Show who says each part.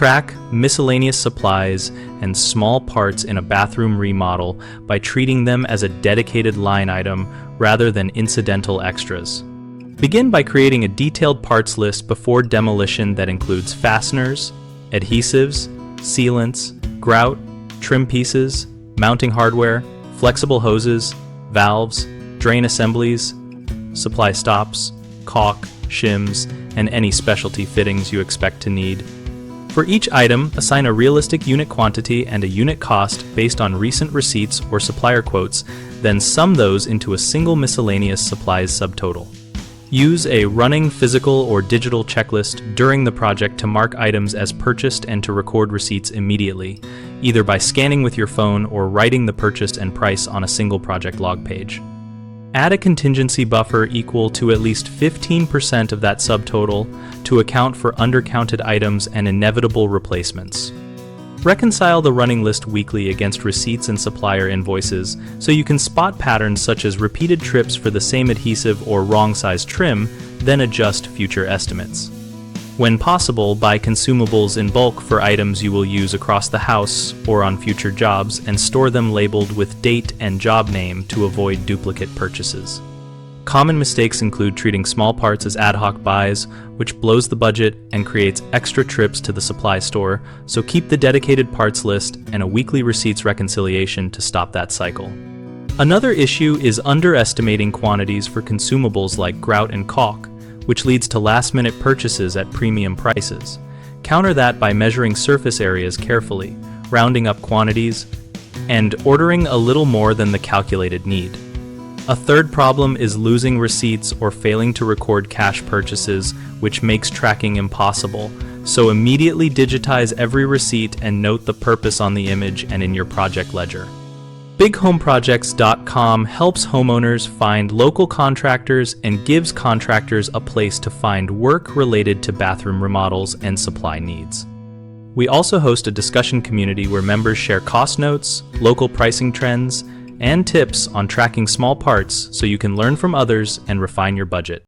Speaker 1: Track miscellaneous supplies and small parts in a bathroom remodel by treating them as a dedicated line item rather than incidental extras. Begin by creating a detailed parts list before demolition that includes fasteners, adhesives, sealants, grout, trim pieces, mounting hardware, flexible hoses, valves, drain assemblies, supply stops, caulk, shims, and any specialty fittings you expect to need. For each item, assign a realistic unit quantity and a unit cost based on recent receipts or supplier quotes, then sum those into a single miscellaneous supplies subtotal. Use a running physical or digital checklist during the project to mark items as purchased and to record receipts immediately, either by scanning with your phone or writing the purchase and price on a single project log page. Add a contingency buffer equal to at least 15% of that subtotal to account for undercounted items and inevitable replacements. Reconcile the running list weekly against receipts and supplier invoices so you can spot patterns such as repeated trips for the same adhesive or wrong size trim, then adjust future estimates. When possible, buy consumables in bulk for items you will use across the house or on future jobs and store them labeled with date and job name to avoid duplicate purchases. Common mistakes include treating small parts as ad hoc buys, which blows the budget and creates extra trips to the supply store, so keep the dedicated parts list and a weekly receipts reconciliation to stop that cycle. Another issue is underestimating quantities for consumables like grout and caulk, which leads to last-minute purchases at premium prices. Counter that by measuring surface areas carefully, rounding up quantities, and ordering a little more than the calculated need. A third problem is losing receipts or failing to record cash purchases, which makes tracking impossible. So immediately digitize every receipt and note the purpose on the image and in your project ledger. BigHomeProjects.com helps homeowners find local contractors and gives contractors a place to find work related to bathroom remodels and supply needs. We also host a discussion community where members share cost notes, local pricing trends, and tips on tracking small parts so you can learn from others and refine your budget.